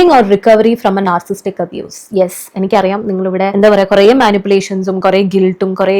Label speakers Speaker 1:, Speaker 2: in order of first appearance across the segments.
Speaker 1: Healing or recovery from A narcissistic abuse. Yes, എനിക്കറിയാം നിങ്ങളിവിടെ എന്താ പറയുക, കുറേ മാനിപ്പുലേഷൻസും കുറേ ഗിൽട്ടും കുറേ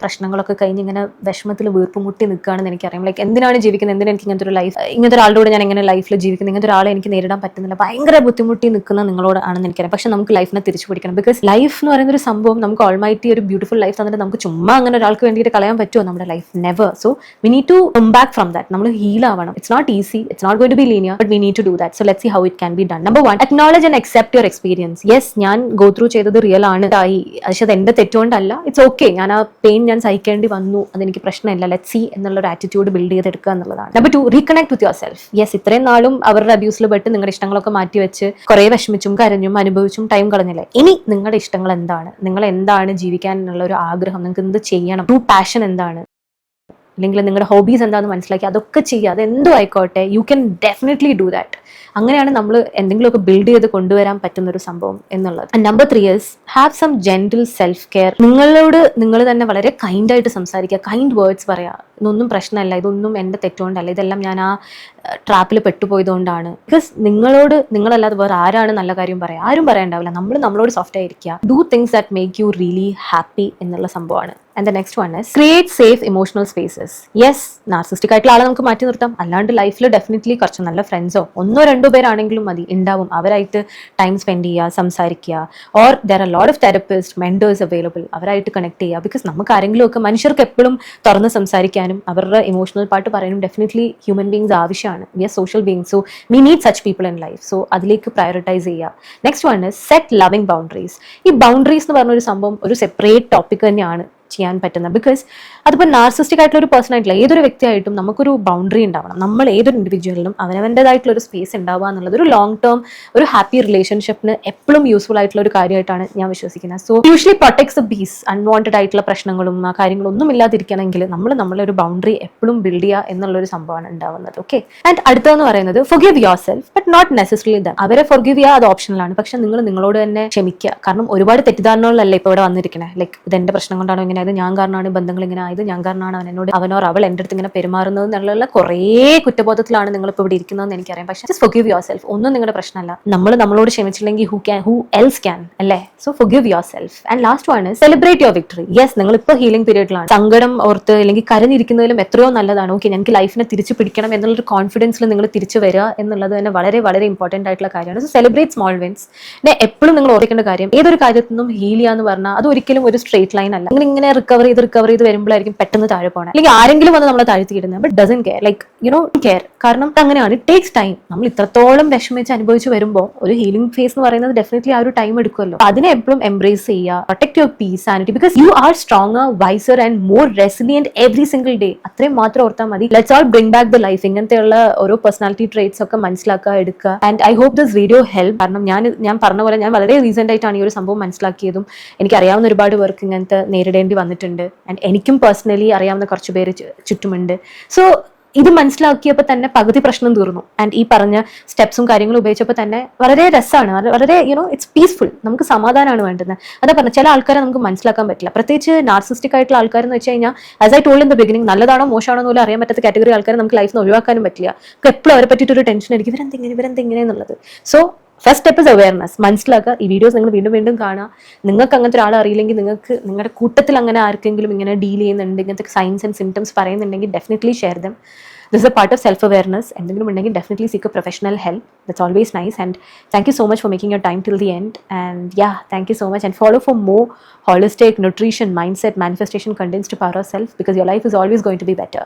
Speaker 1: പ്രശ്നങ്ങളൊക്കെ കഴിഞ്ഞ് ഇങ്ങനെ വിഷമത്തിൽ വീർപ്പുമുട്ടി നിൽക്കുകയാണെന്ന് എനിക്കറിയാം. ലൈക്ക് എന്തിനാണ് ജീവിക്കുന്നത്, എന്തിനാണ് എനിക്ക് ഇങ്ങനത്തെ ഒരു ലൈഫ്, ഇങ്ങനത്തെ ഒരാളുടെ കൂടെ ഞാൻ എങ്ങനെ ലൈഫിൽ ജീവിക്കുന്നത്, ഇങ്ങനത്തെ ഒരാളെ എനിക്ക് നേരിടാൻ പറ്റുന്നില്ല, ഭയങ്കര ബുദ്ധിമുട്ടി നിൽക്കുന്ന നിങ്ങളോട് ആണെന്ന് എനിക്കറിയാം. പക്ഷെ നമുക്ക് ലൈഫിനെ തിരിച്ചു പിടിക്കണം. ബിക്കോസ് ലൈഫ് എന്ന് പറയുന്ന ഒരു സംഭവം നമുക്ക് ഓൾമൈറ്റി ഒരു ബ്യൂട്ടിഫുൾ ലൈഫ് തന്നിട്ട് നമുക്ക് ചുമ്മാ അങ്ങനെ ഒരാൾക്ക് വേണ്ടിയിട്ട് കളയാൻ പറ്റുമോ നമ്മുടെ life? Never. So we need to come back from that. നമ്മൾ ഹീൽ ആവണം. It's not easy, it's not going to be linear, but we need to do that. So let's see how it can be done. Number 1, acknowledge and accept your experience. Yes, ഞാൻ go through ചെയ്തത് real ആണ്, പക്ഷെ അത് എന്റെ തെറ്റുകൊണ്ടല്ല. It's okay, ഞാൻ ആ pain ഞാൻ സഹിക്കേണ്ടി വന്നു, അതെനിക്ക് പ്രശ്നമില്ല. ലെറ്റ്സ് സീ എന്നുള്ള ഒരു ആറ്റിറ്റ്യൂഡ് ബിൽഡ് ചെയ്തെടുക്കുക എന്നുള്ളതാണ്. Number 2, reconnect with your self. Yes, ഇത്രയും നാളും അവരുടെ അബ്യൂസിൽ പെട്ട് നിങ്ങളുടെ ഇഷ്ടങ്ങളൊക്കെ മാറ്റി വെച്ച് കുറെ വിഷമിച്ചും കരഞ്ഞും അനുഭവിച്ചും ടൈം കളഞ്ഞില്ലേ. ഇനി നിങ്ങളുടെ ഇഷ്ടങ്ങൾ എന്താണ്, നിങ്ങൾ എന്താണ് ജീവിക്കാനുള്ള ഒരു ആഗ്രഹം, നിങ്ങൾക്ക് എന്ത് ചെയ്യണം, ട്രൂ പാഷൻ എന്താണ്, അല്ലെങ്കിൽ നിങ്ങളുടെ ഹോബീസ് എന്താണെന്ന് മനസ്സിലാക്കി അതൊക്കെ ചെയ്യുക. അത് എന്തും ആയിക്കോട്ടെ, you can definitely do that. അങ്ങനെയാണ് നമ്മൾ എന്തെങ്കിലുമൊക്കെ ബിൽഡ് ചെയ്ത് കൊണ്ടുവരാൻ പറ്റുന്ന ഒരു സംഭവം എന്നുള്ളത്. Number 3 is have some gentle self care. നിങ്ങളോട് നിങ്ങൾ തന്നെ വളരെ കൈൻഡായിട്ട് സംസാരിക്കുക, കൈൻഡ് വേർഡ്സ് പറയുക. ഇതൊന്നും പ്രശ്നമല്ല, ഇതൊന്നും എൻ്റെ തെറ്റുകൊണ്ടല്ല, ഇതെല്ലാം ഞാൻ ആ ട്രാപ്പിൽ പെട്ടുപോയതുകൊണ്ടാണ്. ബിക്കോസ് നിങ്ങളോട് നിങ്ങളല്ലാതെ വേറെ ആരാണ് നല്ല കാര്യം പറയുക? ആരും പറയാണ്ടാവില്ല. നമ്മളോട് സോഫ്റ്റ് ആയിരിക്കുക. Do things that make you really happy എന്നുള്ള സംഭവമാണ്. And the next one is create safe emotional spaces. Yes, narcissistic ആയിട്ടുള്ള ആളെ നമുക്ക് മാറ്റി നിർത്താം. അല്ലാണ്ട് ലൈഫിൽ ഡെഫിനറ്റ്ലി കുറച്ച് നല്ല ഫ്രണ്ട്സോ 1-2 പേരാണെങ്കിലും മതി, ഉണ്ടാവും. അവരായിട്ട് ടൈം സ്പെൻഡ് ചെയ്യുക, സംസാരിക്കുക. Or there are lot of therapist, mentors available. അവരായിട്ട് കണക്ട് ചെയ്യുക. ബിക്കോസ് നമുക്ക് ആരെങ്കിലും ഒക്കെ, മനുഷ്യർക്ക് എപ്പോഴും തുറന്ന് സംസാരിക്കാനും അവരുടെ ഇമോഷണൽ പാർട്ട് പറയാനും ഡെഫിനറ്റ്ലി ഹ്യൂമൻ ബീങ്സ് ആവശ്യമാണ്. We are social beings, so we need such people in life. So അതിലേക്ക് പ്രയോറിറ്റൈസ് ചെയ്യുക. Next one is set loving boundaries. ഈ ബൗണ്ടറീസ് എന്ന് പറഞ്ഞ ഒരു സംഭവം ഒരു സെപ്പറേറ്റ് ടോപ്പിക് തന്നെയാണ് ചെയ്യാൻ പറ്റുന്നത്. ബിക്കോസ് അതിപ്പോൾ നാർസിസ്റ്റിക് ആയിട്ടുള്ള ഒരു പേഴ്സൺ ആയിട്ടുള്ള ഏതൊരു വ്യക്തിയായിട്ടും നമുക്കൊരു ബൗണ്ടറി ഉണ്ടാവണം. നമ്മൾ ഏതൊരു ഇൻഡിവിജ്വലിനും അവനവൻ്റെതായിട്ടുള്ള ഒരു സ്പേസ് ഉണ്ടാവുക എന്നുള്ളത് ഒരു ലോങ് ടേം ഒരു ഹാപ്പി റിലേഷൻഷിപ്പിന് എപ്പോഴും യൂസ്ഫുൾ ആയിട്ടുള്ള ഒരു കാര്യമായിട്ടാണ് ഞാൻ വിശ്വസിക്കുന്നത്. So usually protects the peace. Unwanted ആയിട്ടുള്ള പ്രശ്നങ്ങളും ആ കാര്യങ്ങളൊന്നും ഇല്ലാതിരിക്കണമെങ്കിൽ നമ്മളെ ഒരു ബൗണ്ടറി എപ്പോഴും ബിൽഡ് ചെയ്യുക എന്നുള്ളൊരു സംഭവമാണ് ഉണ്ടാവുന്നത്. ഓക്കെ. ആൻഡ് അടുത്തതെന്ന് പറയുന്നത് forgive yourself, but not necessarily them. അവരെ ഫൊർഗിവ് ചെയ്യുക അത് ഓപ്ഷണലാണ്. പക്ഷെ നിങ്ങൾ നിങ്ങളോട് തന്നെ ക്ഷമിക്കുക. കാരണം ഒരുപാട് തെറ്റിദ്ധാരണകളല്ല ഇപ്പോൾ ഇവിടെ വന്നിരിക്കണേ. ലൈക്ക് ഇതെന്റെ പ്രശ്നം കൊണ്ടാണോ ഇങ്ങനെ ആയത്, ഞാൻ കാരണമാണ് ബന്ധങ്ങൾ ഇങ്ങനെ ആയത്, ഞാൻ കാരണമാണ് അവനോർ അവൾ എൻ്റെ അടുത്ത് ഇങ്ങനെ പെരുമാറുന്നത് എന്നുള്ള കുറേ കുറ്റബോധത്തിലാണ് നിങ്ങളിപ്പോൾ ഇവിടെ ഇരിക്കുന്നതെന്ന് എനിക്കറിയാം. പക്ഷേ ജസ്റ്റ് ഫൊർഗിവ് യുവർ സെൽഫ്. ഒന്നും നിങ്ങളുടെ പ്രശ്നമല്ല. നമ്മളോട് ക്ഷമിച്ചില്ലെങ്കിൽ ഹു എൽസ് ക്യാൻ, അല്ലേ? So forgive yourself. And last one is celebrate your victory. Yes, നിങ്ങൾ ഇപ്പോൾ ഹീലിംഗ് പീരീഡിലാണ്. സങ്കടം ഓർത്ത് അല്ലെങ്കിൽ കരഞ്ഞിരിക്കുന്നതിലും എത്രയോ നല്ലതാണ്. ഓക്കെ, എനിക്ക് ലൈഫിനെ തിരിച്ചു പിടിക്കണം എന്നുള്ളൊരു കോൺഫിഡൻസിൽ നിങ്ങൾ തിരിച്ചു വരിക എന്നുള്ളത് തന്നെ വളരെ വളരെ ഇമ്പോർട്ടൻ്റ് ആയിട്ടുള്ള കാര്യമാണ്. So celebrate small wins. പിന്നെ എപ്പോഴും നിങ്ങൾ ഓർക്കേണ്ട കാര്യം, ഏതൊരു കാര്യത്തിൽ നിന്നും ഹീൽ ചെയ്യാന്ന് പറഞ്ഞാൽ അത് ഒരിക്കലും ഒരു സ്ട്രേറ്റ് ലൈൻ അല്ല. നിങ്ങൾ ഇങ്ങനെ റിക്കവർ ചെയ്ത് വരുമ്പോഴായിരിക്കും പെട്ടെന്ന് താഴെ പോകണം. അല്ലെങ്കിൽ ആരെങ്കിലും വന്ന് നമ്മളെ താഴ്ത്തിയിടുന്നത്. But doesn't care, like care. കാരണം അങ്ങനെയാണ്. It takes time. നമ്മൾ ഇത്രത്തോളം വിഷമിച്ച് അനുഭവിച്ച് വരുമ്പോൾ ഒരു ഹീലിംഗ് ഫേസ് എന്ന് പറയുന്നത് ഡെഫിനറ്റ്ലി ആ ഒരു ടൈം എടുക്കുമല്ലോ. അതിനെ എപ്പോഴും എംബ്രേസ് ചെയ്യുക. Protect your peace, sanity. Because you are stronger, wiser and more resilient every single day. അത്രയും മാത്രം ഓർത്താൽ മതി. Let's all bring back the life. ഇങ്ങനത്തെയുള്ള ഓരോ പേഴ്സണാലിറ്റി ട്രേറ്റ്സ് ഒക്കെ മനസ്സിലാക്കുക, എടുക്കുക. And I hope this video help. കാരണം ഞാൻ പറഞ്ഞ പോലെ ഞാൻ വളരെ റീസെന്റ് ആയിട്ടാണ് ഈ ഒരു സംഭവം മനസ്സിലാക്കിയതും എനിക്കറിയാവുന്ന ഒരുപാട് പേർക്ക് ഇങ്ങനത്തെ നേരിടേണ്ടി വന്നിട്ടുണ്ട്. ആൻഡ് എനിക്കും പേഴ്സണലി അറിയാവുന്ന കുറച്ച് പേര് ചുറ്റുമുണ്ട്. സോ ഇത് മനസ്സിലാക്കിയപ്പോൾ തന്നെ പകുതി പ്രശ്നം തീർന്നു. ആൻഡ് ഈ പറഞ്ഞ സ്റ്റെപ്സും കാര്യങ്ങളും ഉപയോഗിച്ചപ്പോൾ തന്നെ വളരെ രസമാണ്, വളരെ ഇറ്റ്സ് പീസ്ഫുൾ. നമുക്ക് സമാധാനമാണ് വേണ്ടത്. അതാ പറഞ്ഞ ചില ആൾക്കാരെ നമുക്ക് മനസ്സിലാക്കാൻ പറ്റില്ല. പ്രത്യേകിച്ച് നാർസിസ്റ്റിക് ആയിട്ടുള്ള ആൾക്കാരെന്ന് വെച്ച് കഴിഞ്ഞാൽ, as I told in the beginning, നല്ലതാണോ മോശമാണോ എന്ന് പോലും അറിയാൻ പറ്റാത്ത കാറ്റഗറി ആൾക്കാരെ നമുക്ക് ലൈഫിൽ നിന്ന് ഒഴിവാക്കാനും പറ്റില്ല. എപ്പോഴും അവരെ പറ്റിയിട്ടൊരു ടെൻഷൻ ആയിരിക്കും, ഇവരെന്തെങ്ങനെ എന്നുള്ളത്. So first step is awareness. മനസ്സിലാക്കുക. ഈ വീഡിയോസ് നിങ്ങൾ വീണ്ടും കാണുക. നിങ്ങൾക്ക് അങ്ങനത്തെ ഒരാൾ അറിയില്ലെങ്കിൽ, നിങ്ങൾക്ക് നിങ്ങളുടെ കൂട്ടത്തിൽ അങ്ങനെ ആർക്കെങ്കിലും ഇങ്ങനെ ഡീൽ ചെയ്യുന്നുണ്ട്, ഇങ്ങനത്തെ സൈൻസ് ആൻഡ് സിംറ്റംസ് പറയുന്നുണ്ടെങ്കിൽ definitely share dum. This is a part of self-awareness. എന്തെങ്കിലും ഉണ്ടെങ്കിൽ definitely seek a professional help. That's always nice. And thank you so much for making your time till the end. And yeah, thank you so much. And follow for more holistic nutrition, mindset, manifestation contents to power yourself, because your life is always going to be better.